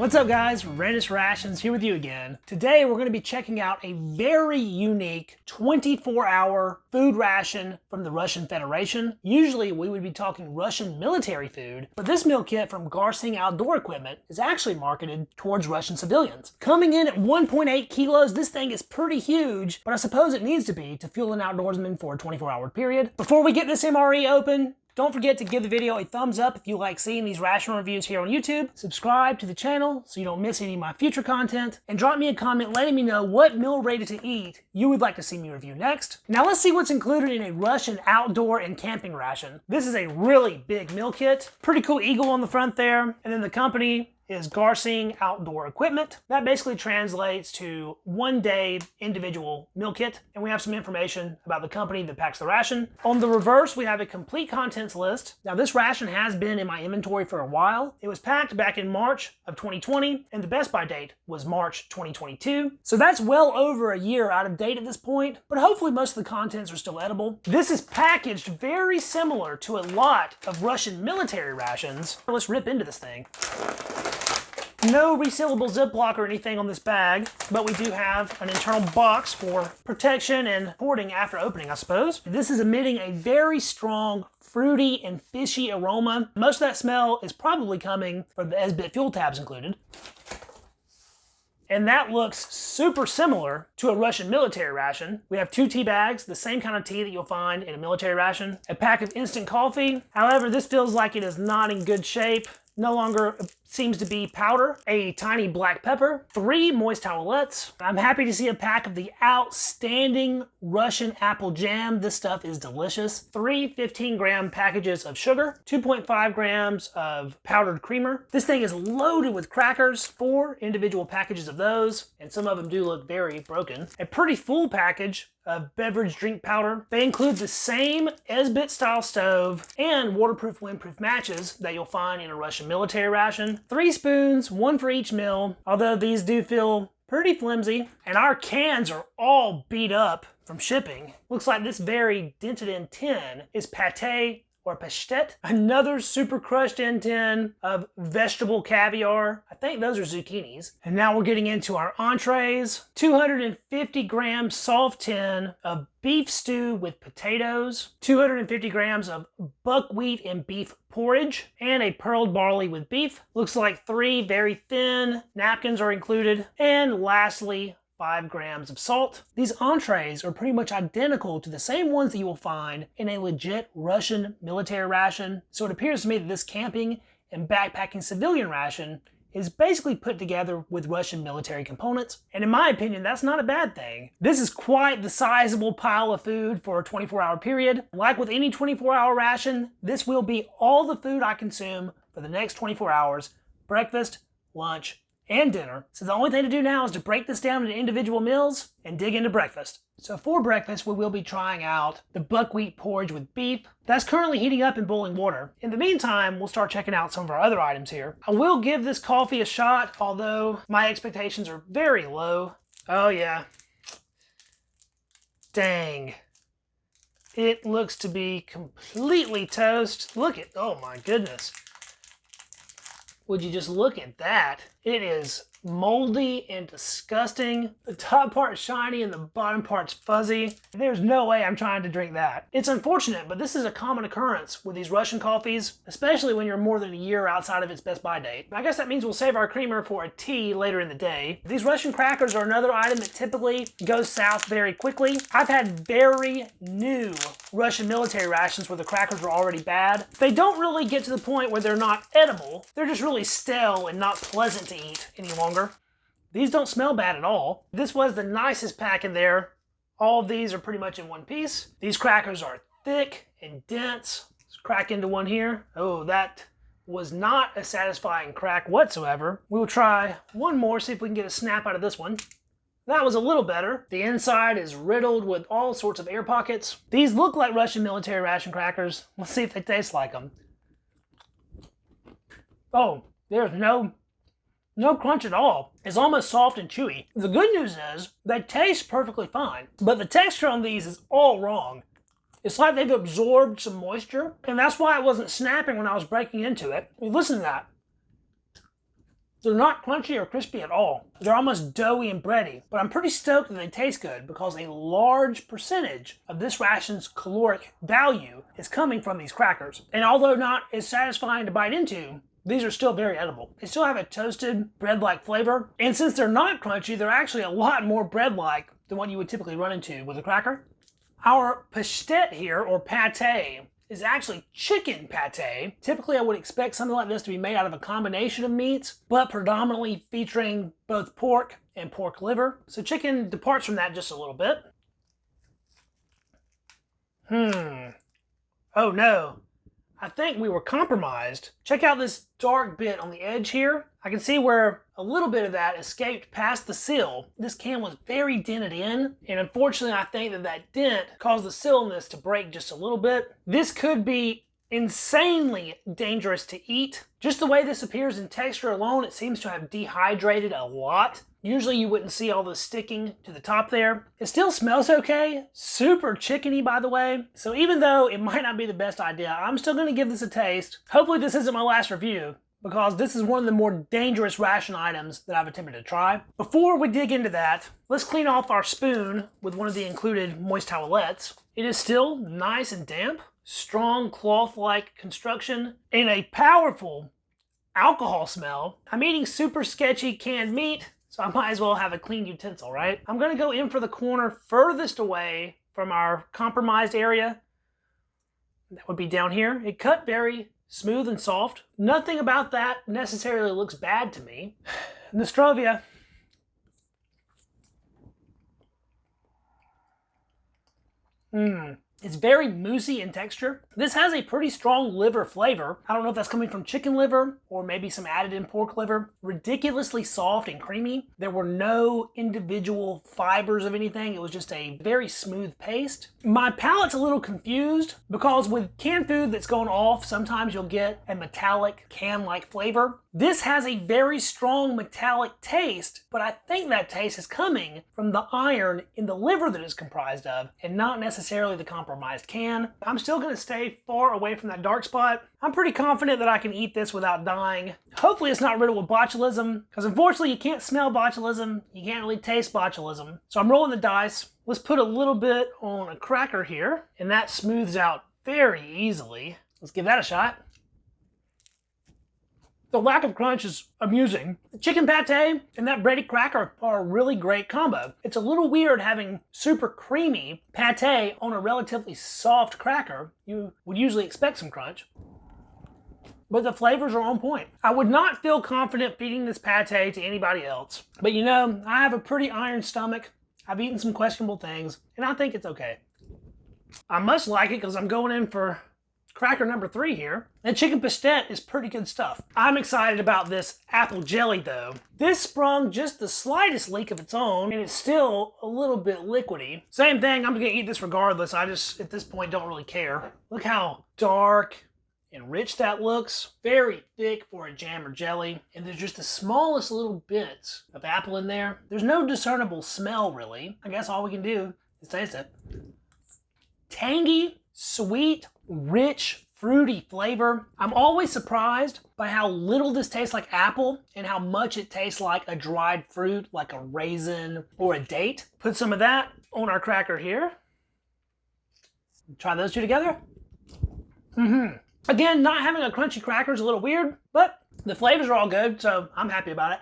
What's up guys, Readiness Rations here with you again. Today we're going to be checking out a very unique 24-hour food ration from the Russian Federation. Usually we would be talking Russian military food, but this meal kit from GARSING Outdoor Equipment is actually marketed towards Russian civilians. Coming in at 1.8 kilos, this thing is pretty huge, but I suppose it needs to be to fuel an outdoorsman for a 24-hour period. Before we get this MRE open, don't forget to give the video a thumbs up if you like seeing these ration reviews here on YouTube. Subscribe to the channel so you don't miss any of my future content. And drop me a comment letting me know what meal ready to eat you would like to see me review next. Now let's see what's included in a Russian outdoor and camping ration. This is a really big meal kit. Pretty cool eagle on the front there. And then the company is GARSING Outdoor Equipment. That basically translates to 1 day individual meal kit. And we have some information about the company that packs the ration. On the reverse, we have a complete contents list. Now this ration has been in my inventory for a while. It was packed back in March of 2020 and the best by date was March 2022. So that's well over a year out of date at this point, but hopefully most of the contents are still edible. This is packaged very similar to a lot of Russian military rations. Let's rip into this thing. No resealable Ziploc or anything on this bag, but we do have an internal box for protection and hoarding after opening, I suppose. This is emitting a very strong fruity and fishy aroma. Most of that smell is probably coming from the SBIT fuel tabs included. And that looks super similar to a Russian military ration. We have 2 tea bags, the same kind of tea that you'll find in a military ration. A pack of instant coffee. However, this feels like it is not in good shape. No longer seems to be powder. A tiny black pepper. 3 moist towelettes. I'm happy to see a pack of the outstanding Russian apple jam. This stuff is delicious. 3 15-gram packages of sugar. 2.5 grams of powdered creamer. This thing is loaded with crackers. 4 individual packages of those, and some of them do look very broken. A pretty full package of beverage drink powder. They include the same SBIT style stove and waterproof windproof matches that you'll find in a Russian military ration. 3 spoons, 1 for each meal, although these do feel pretty flimsy. And our cans are all beat up from shipping. Looks like this very dented in tin is pate or pastet. Another super crushed in tin of vegetable caviar. I think those are zucchinis. And now we're getting into our entrees. 250 gram soft tin of beef stew with potatoes. 250 grams of buckwheat and beef porridge. And a pearled barley with beef. Looks like 3 very thin napkins are included. And lastly, 5 grams of salt. These entrees are pretty much identical to the same ones that you will find in a legit Russian military ration. So it appears to me that this camping and backpacking civilian ration is basically put together with Russian military components. And in my opinion, that's not a bad thing. This is quite the sizable pile of food for a 24-hour period. Like with any 24-hour ration, this will be all the food I consume for the next 24 hours, breakfast, lunch, and dinner. So the only thing to do now is to break this down into individual meals and dig into breakfast. So for breakfast, we will be trying out the buckwheat porridge with beef. That's currently heating up in boiling water. In the meantime, we'll start checking out some of our other items here. I will give this coffee a shot, although my expectations are very low. Oh yeah. Dang. It looks to be completely toast. Look at, oh my goodness. Would you just look at that? It is moldy and disgusting. The top part's shiny and the bottom part's fuzzy. There's no way I'm trying to drink that. It's unfortunate, but this is a common occurrence with these Russian coffees, especially when you're more than a year outside of its best by date. I guess that means we'll save our creamer for a tea later in the day. These Russian crackers are another item that typically goes south very quickly. I've had very new Russian military rations where the crackers were already bad. They don't really get to the point where they're not edible. They're just really stale and not pleasant to eat any longer. These don't smell bad at all. This was the nicest pack in there. All of these are pretty much in one piece. These crackers are thick and dense. Let's crack into one here. Oh, that was not a satisfying crack whatsoever. We will try one more, see if we can get a snap out of this one. That was a little better. The inside is riddled with all sorts of air pockets. These look like Russian military ration crackers. Let's see if they taste like them. Oh, there's no crunch at all. It's almost soft and chewy. The good news is they taste perfectly fine, but the texture on these is all wrong. It's like they've absorbed some moisture, and that's why it wasn't snapping when I was breaking into it. I mean, listen to that. They're not crunchy or crispy at all. They're almost doughy and bready, but I'm pretty stoked that they taste good because a large percentage of this ration's caloric value is coming from these crackers. And although not as satisfying to bite into, these are still very edible. They still have a toasted bread-like flavor, and since they're not crunchy, they're actually a lot more bread-like than what you would typically run into with a cracker. Our pastete here, or pate, is actually chicken pate. Typically, I would expect something like this to be made out of a combination of meats, but predominantly featuring both pork and pork liver. So chicken departs from that just a little bit. Oh no. I think we were compromised. Check out this dark bit on the edge here. I can see where a little bit of that escaped past the seal. This can was very dented in, and unfortunately I think that dent caused the seal in this to break just a little bit. This could be insanely dangerous to eat. Just the way this appears in texture alone, it seems to have dehydrated a lot. Usually you wouldn't see all this sticking to the top there. It still smells okay. Super chickeny, by the way. So even though it might not be the best idea, I'm still gonna give this a taste. Hopefully this isn't my last review, because this is one of the more dangerous ration items that I've attempted to try. Before we dig into that, let's clean off our spoon with one of the included moist towelettes. It is still nice and damp, strong cloth-like construction, and a powerful alcohol smell. I'm eating super sketchy canned meat, so I might as well have a clean utensil, right? I'm gonna go in for the corner furthest away from our compromised area. That would be down here. It cut very smooth and soft. Nothing about that necessarily looks bad to me. Nostrovia. It's very moussey in texture. This has a pretty strong liver flavor. I don't know if that's coming from chicken liver or maybe some added in pork liver. Ridiculously soft and creamy. There were no individual fibers of anything. It was just a very smooth paste. My palate's a little confused because with canned food that's going off, sometimes you'll get a metallic can-like flavor. This has a very strong metallic taste, but I think that taste is coming from the iron in the liver that it's comprised of and not necessarily the compromised can. I'm still going to stay far away from that dark spot. I'm pretty confident that I can eat this without dying. Hopefully it's not riddled with botulism, because unfortunately you can't smell botulism, you can't really taste botulism. So I'm rolling the dice. Let's put a little bit on a cracker here, and that smooths out very easily. Let's give that a shot. The lack of crunch is amusing. The chicken pate and that breaded cracker are a really great combo. It's a little weird having super creamy pate on a relatively soft cracker. You would usually expect some crunch, but the flavors are on point. I would not feel confident feeding this pate to anybody else, but you know, I have a pretty iron stomach. I've eaten some questionable things, and I think it's okay. I must like it because I'm going in for cracker number 3 here. And chicken pastete is pretty good stuff. I'm excited about this apple jelly though. This sprung just the slightest leak of its own, and it's still a little bit liquidy. Same thing, I'm gonna eat this regardless. I just, at this point, don't really care. Look how dark and rich that looks. Very thick for a jam or jelly. And there's just the smallest little bits of apple in there. There's no discernible smell really. I guess all we can do is taste it. Tangy, sweet, rich, fruity flavor. I'm always surprised by how little this tastes like apple and how much it tastes like a dried fruit, like a raisin or a date. Put some of that on our cracker here. Try those two together. Again, not having a crunchy cracker is a little weird, but the flavors are all good, so I'm happy about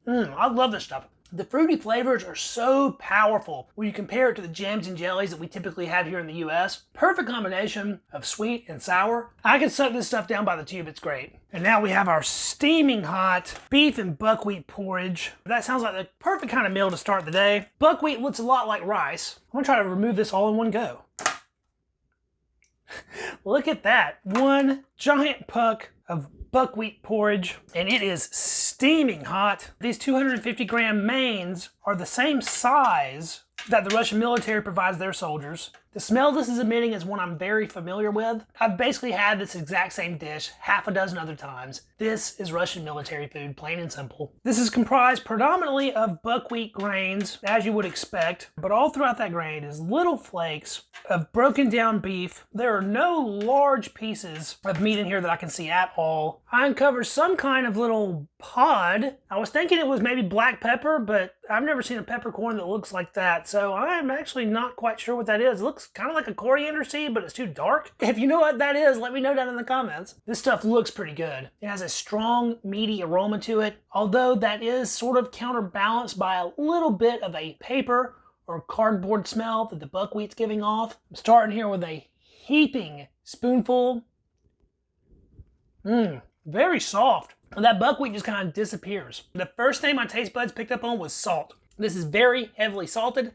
it. I love this stuff. The fruity flavors are so powerful when you compare it to the jams and jellies that we typically have here in the US. Perfect combination of sweet and sour. I can suck this stuff down by the tube, it's great. And now we have our steaming hot beef and buckwheat porridge. That sounds like the perfect kind of meal to start the day. Buckwheat looks a lot like rice. I'm gonna try to remove this all in one go. Look at that, one giant puck of buckwheat porridge, and it is steaming hot. These 250 gram mains are the same size that the Russian military provides their soldiers. The smell this is emitting is one I'm very familiar with. I've basically had this exact same dish half a dozen other times. This is Russian military food, plain and simple. This is comprised predominantly of buckwheat grains, as you would expect, but all throughout that grain is little flakes of broken down beef. There are no large pieces of meat in here that I can see at all. I uncovered some kind of little pod. I was thinking it was maybe black pepper, but I've never seen a peppercorn that looks like that, so I'm actually not quite sure what that is. It looks kind of like a coriander seed, but it's too dark. If you know what that is, let me know down in the comments. This stuff looks pretty good. It has a strong, meaty aroma to it, although that is sort of counterbalanced by a little bit of a paper or cardboard smell that the buckwheat's giving off. I'm starting here with a heaping spoonful. Very soft. And that buckwheat just kind of disappears. The first thing my taste buds picked up on was salt. This is very heavily salted,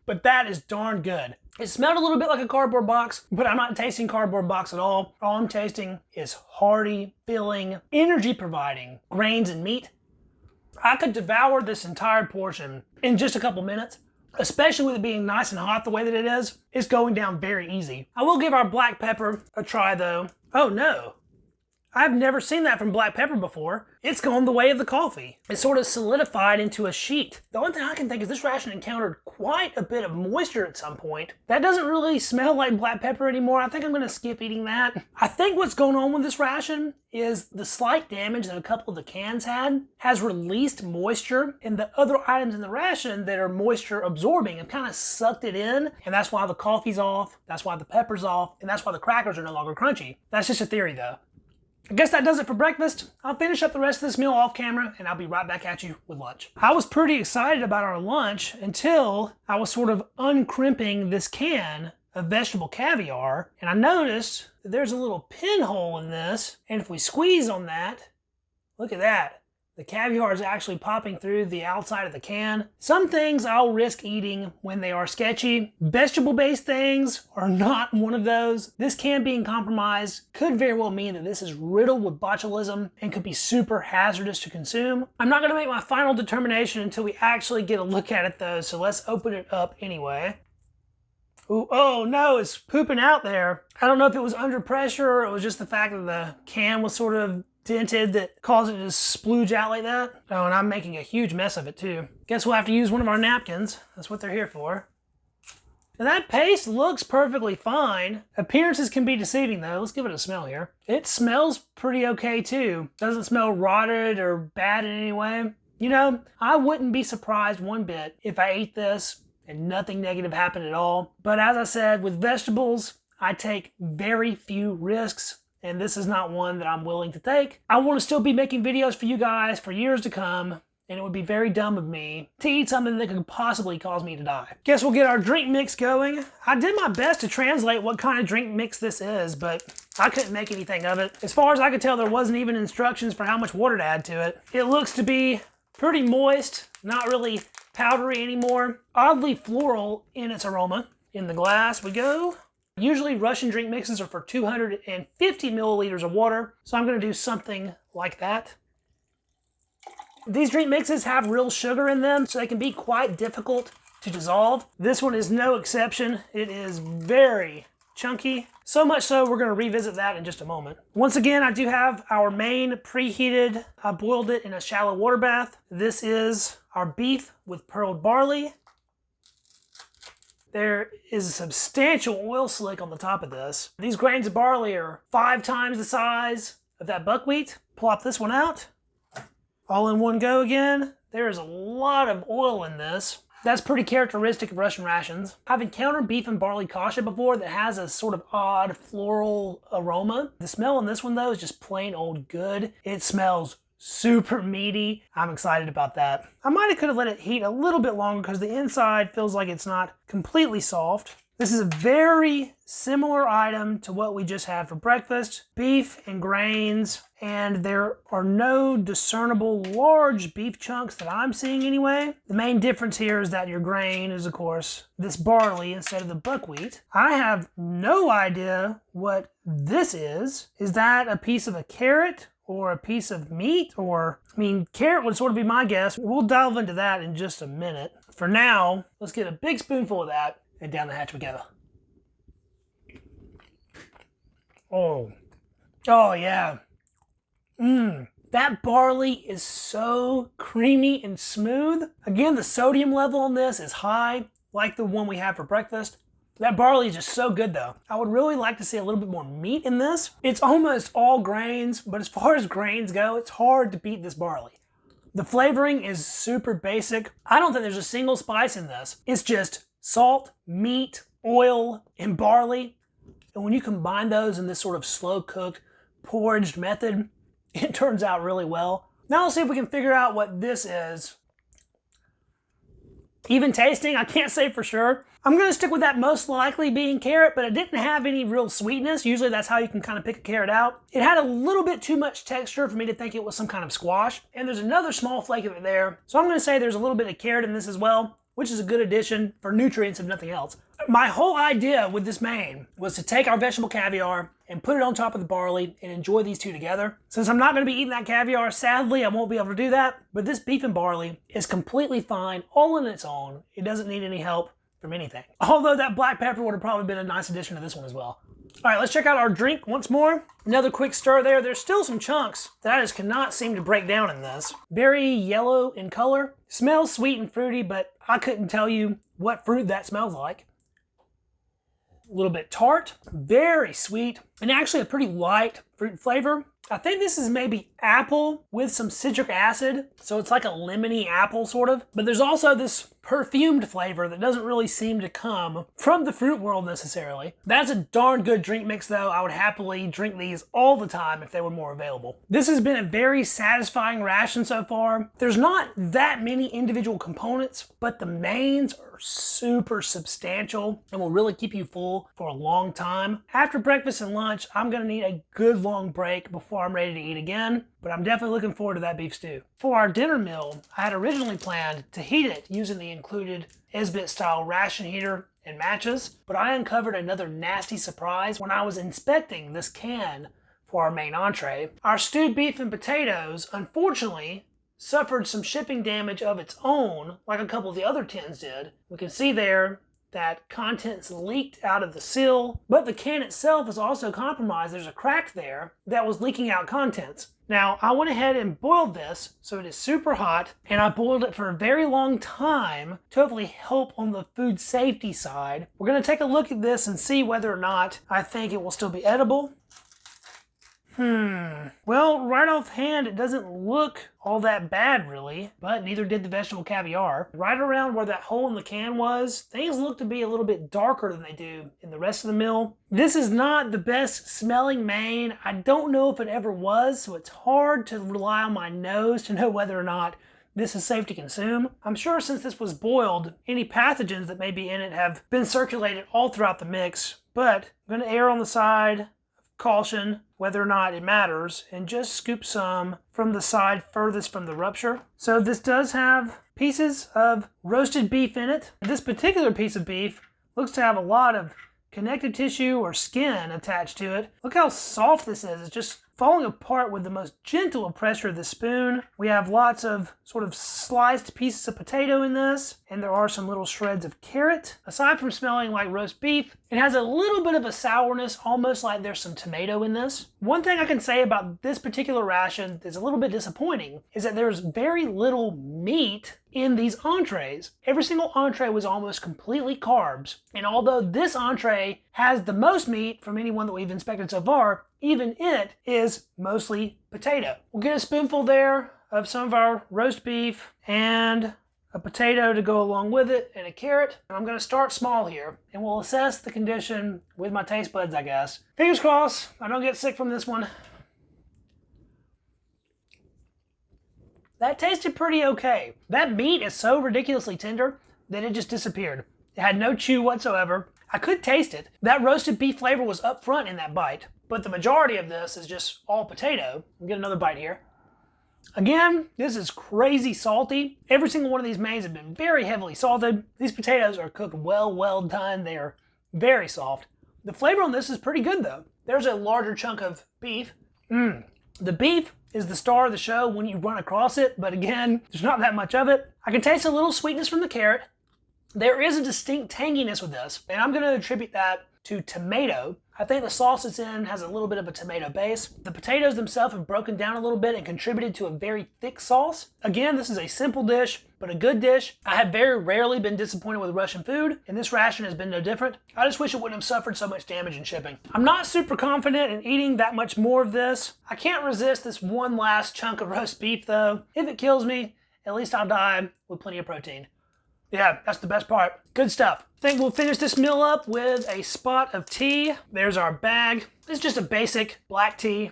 but that is darn good. It smelled a little bit like a cardboard box, but I'm not tasting cardboard box at all. All I'm tasting is hearty, filling, energy-providing grains and meat. I could devour this entire portion in just a couple minutes, especially with it being nice and hot the way that it is. It's going down very easy. I will give our black pepper a try though. Oh no. I've never seen that from black pepper before. It's gone the way of the coffee. It sort of solidified into a sheet. The only thing I can think is this ration encountered quite a bit of moisture at some point. That doesn't really smell like black pepper anymore. I think I'm gonna skip eating that. I think what's going on with this ration is the slight damage that a couple of the cans had has released moisture, and the other items in the ration that are moisture absorbing have kind of sucked it in, and that's why the coffee's off, that's why the pepper's off, and that's why the crackers are no longer crunchy. That's just a theory though. I guess that does it for breakfast. I'll finish up the rest of this meal off camera and I'll be right back at you with lunch. I was pretty excited about our lunch until I was sort of uncrimping this can of vegetable caviar, and I noticed that there's a little pinhole in this, and if we squeeze on that, look at that. The caviar is actually popping through the outside of the can. Some things I'll risk eating when they are sketchy. Vegetable-based things are not one of those. This can being compromised could very well mean that this is riddled with botulism and could be super hazardous to consume. I'm not gonna make my final determination until we actually get a look at it though, so let's open it up anyway. Ooh, oh no, it's pooping out there. I don't know if it was under pressure or it was just the fact that the can was sort of dented that caused it to splooge out like that. Oh, and I'm making a huge mess of it too. Guess we'll have to use one of our napkins. That's what they're here for. And that paste looks perfectly fine. Appearances can be deceiving though. Let's give it a smell here. It smells pretty okay too. Doesn't smell rotted or bad in any way. You know, I wouldn't be surprised one bit if I ate this and nothing negative happened at all. But as I said, with vegetables, I take very few risks, and this is not one that I'm willing to take. I want to still be making videos for you guys for years to come, and it would be very dumb of me to eat something that could possibly cause me to die. Guess we'll get our drink mix going. I did my best to translate what kind of drink mix this is, but I couldn't make anything of it. As far as I could tell, there wasn't even instructions for how much water to add to it. It looks to be pretty moist, not really powdery anymore. Oddly floral in its aroma. In the glass we go. Usually Russian drink mixes are for 250 milliliters of water, so I'm gonna do something like that. These drink mixes have real sugar in them, so they can be quite difficult to dissolve. This one is no exception. It is very chunky. So much so, we're gonna revisit that in just a moment. Once again, I do have our main preheated. I boiled it in a shallow water bath. This is our beef with pearled barley. There is a substantial oil slick on the top of this. These grains of barley are 5 times the size of that buckwheat. Plop this one out. All in one go again. There is a lot of oil in this. That's pretty characteristic of Russian rations. I've encountered beef and barley kasha before that has a sort of odd floral aroma. The smell in this one though is just plain old good. It smells super meaty. I'm excited about that. I might have could have let it heat a little bit longer because the inside feels like it's not completely soft. This is a very similar item to what we just had for breakfast. Beef and grains, and there are no discernible large beef chunks that I'm seeing anyway. The main difference here is that your grain is, of course, this barley instead of the buckwheat. I have no idea what this is. Is that a piece of a carrot? Or a piece of meat, or, I mean, carrot would sort of be my guess. We'll delve into that in just a minute. For now, let's get a big spoonful of that and down the hatch we go. Oh. Oh, yeah. That barley is so creamy and smooth. Again, the sodium level on this is high, like the one we had for breakfast. That barley is just so good though. I would really like to see a little bit more meat in this. It's almost all grains, but as far as grains go, it's hard to beat this barley. The flavoring is super basic. I don't think there's a single spice in this. It's just salt, meat, oil, and barley. And when you combine those in this sort of slow cooked, porridged method, it turns out really well. Now let's see if we can figure out what this is. Even tasting, I can't say for sure. I'm gonna stick with that most likely being carrot, but it didn't have any real sweetness. Usually that's how you can kind of pick a carrot out. It had a little bit too much texture for me to think it was some kind of squash. And there's another small flake of it there. So I'm gonna say there's a little bit of carrot in this as well, which is a good addition for nutrients if nothing else. My whole idea with this main was to take our vegetable caviar and put it on top of the barley and enjoy these two together. Since I'm not going to be eating that caviar, sadly, I won't be able to do that. But this beef and barley is completely fine, all on its own. It doesn't need any help from anything. Although that black pepper would have probably been a nice addition to this one as well. All right, let's check out our drink once more. Another quick stir there. There's still some chunks that I just cannot seem to break down in this. Very yellow in color. Smells sweet and fruity, but I couldn't tell you what fruit that smells like. A little bit tart, very sweet, and actually a pretty light fruit flavor. I think this is maybe apple with some citric acid, so it's like a lemony apple sort of. But there's also this perfumed flavor that doesn't really seem to come from the fruit world necessarily. That's a darn good drink mix though. I would happily drink these all the time if they were more available. This has been a very satisfying ration so far. There's not that many individual components, but the mains are super substantial and will really keep you full for a long time. After breakfast and lunch, I'm gonna need a good long break before I'm ready to eat again, but I'm definitely looking forward to that beef stew. For our dinner meal, I had originally planned to heat it using the included Esbit style ration heater and matches, but I uncovered another nasty surprise when I was inspecting this can for our main entree. Our stewed beef and potatoes, unfortunately, suffered some shipping damage of its own, like a couple of the other tins did. We can see there that contents leaked out of the seal, but the can itself is also compromised. There's a crack there that was leaking out contents. Now, I went ahead and boiled this, so it is super hot, and I boiled it for a very long time to hopefully help on the food safety side. We're gonna take a look at this and see whether or not I think it will still be edible. Well, right offhand, it doesn't look all that bad really, but neither did the vegetable caviar. Right around where that hole in the can was, things look to be a little bit darker than they do in the rest of the meal. This is not the best smelling main. I don't know if it ever was, so it's hard to rely on my nose to know whether or not this is safe to consume. I'm sure since this was boiled, any pathogens that may be in it have been circulated all throughout the mix, but I'm gonna err on the side of caution whether or not it matters and just scoop some from the side furthest from the rupture. So this does have pieces of roasted beef in it. This particular piece of beef looks to have a lot of connective tissue or skin attached to it. Look how soft this is. It's just falling apart with the most gentle of pressure of the spoon. We have lots of sort of sliced pieces of potato in this, and there are some little shreds of carrot. Aside from smelling like roast beef, it has a little bit of a sourness, almost like there's some tomato in this. One thing I can say about this particular ration that's a little bit disappointing is that there's very little meat in these entrees. Every single entree was almost completely carbs, and although this entree has the most meat from any one that we've inspected so far, even it is mostly potato. We'll get a spoonful there of some of our roast beef and a potato to go along with it and a carrot. And I'm gonna start small here and we'll assess the condition with my taste buds, I guess. Fingers crossed I don't get sick from this one. That tasted pretty okay. That meat is so ridiculously tender that it just disappeared. It had no chew whatsoever. I could taste it. That roasted beef flavor was up front in that bite, but the majority of this is just all potato. I'll get another bite here. Again, this is crazy salty. Every single one of these mains have been very heavily salted. These potatoes are cooked well done. They are very soft. The flavor on this is pretty good though. There's a larger chunk of beef. The beef is the star of the show when you run across it, but again, there's not that much of it. I can taste a little sweetness from the carrot. There is a distinct tanginess with this, and I'm going to attribute that to tomato. I think the sauce it's in has a little bit of a tomato base. The potatoes themselves have broken down a little bit and contributed to a very thick sauce. Again, this is a simple dish, but a good dish. I have very rarely been disappointed with Russian food, and this ration has been no different. I just wish it wouldn't have suffered so much damage in shipping. I'm not super confident in eating that much more of this. I can't resist this one last chunk of roast beef though. If it kills me, at least I'll die with plenty of protein. Yeah, that's the best part. Good stuff. I think we'll finish this meal up with a spot of tea. There's our bag. It's just a basic black tea.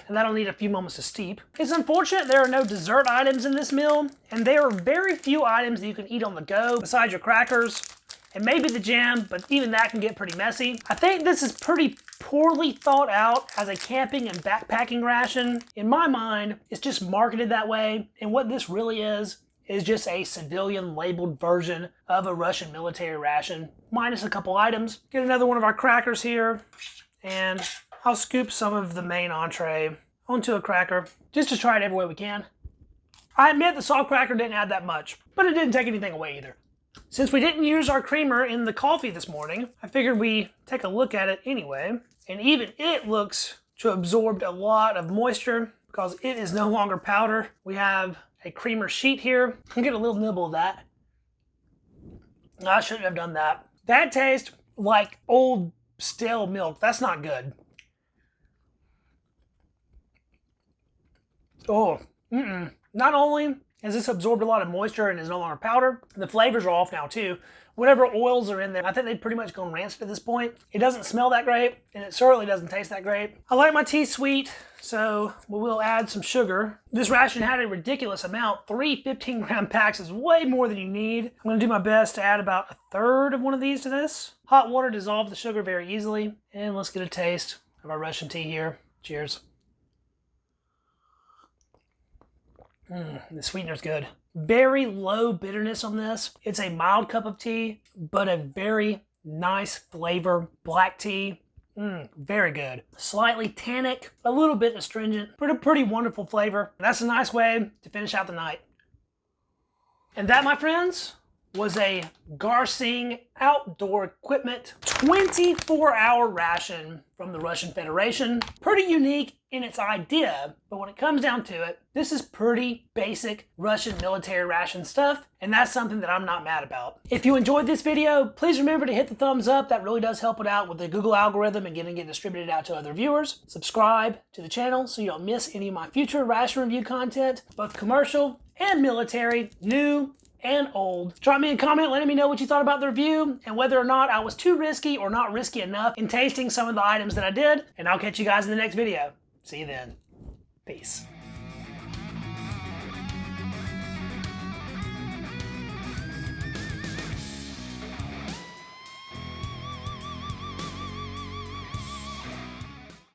And that'll need a few moments to steep. It's unfortunate there are no dessert items in this meal, and there are very few items that you can eat on the go besides your crackers and maybe the jam, but even that can get pretty messy. I think this is pretty poorly thought out as a camping and backpacking ration. In my mind, it's just marketed that way, and what this really is just a civilian labeled version of a Russian military ration, minus a couple items. Get another one of our crackers here, and I'll scoop some of the main entree onto a cracker, just to try it every way we can. I admit the salt cracker didn't add that much, but it didn't take anything away either. Since we didn't use our creamer in the coffee this morning, I figured we take a look at it anyway. And even it looks to have absorbed a lot of moisture because it is no longer powder. We have a creamer sheet here. I'll get a little nibble of that. I shouldn't have done that. That tastes like old stale milk. That's not good. Oh, Not only has this absorbed a lot of moisture and is no longer powder, the flavors are off now too. Whatever oils are in there, I think they've pretty much gone rancid at this point. It doesn't smell that great, and it certainly doesn't taste that great. I like my tea sweet, so we will add some sugar. This ration had a ridiculous amount. 3 15-gram packs is way more than you need. I'm gonna do my best to add about a third of one of these to this. Hot water dissolves the sugar very easily. And let's get a taste of our Russian tea here. Cheers. The sweetener's good. Very low bitterness on this. It's a mild cup of tea, but a very nice flavor. Black tea. Very good. Slightly tannic, a little bit astringent, but a pretty wonderful flavor. That's a nice way to finish out the night. And that, my friends, was a GARSING outdoor equipment 24-hour ration from the Russian Federation. Pretty unique in its idea, but when it comes down to it, this is pretty basic Russian military ration stuff, and that's something that I'm not mad about. If you enjoyed this video, please remember to hit the thumbs up. That really does help it out with the Google algorithm and getting it distributed out to other viewers. Subscribe to the channel so you don't miss any of my future ration review content, both commercial and military, new and old. Drop me a comment letting me know what you thought about the review and whether or not I was too risky or not risky enough in tasting some of the items that I did, and I'll catch you guys in the next video. See you then. Peace.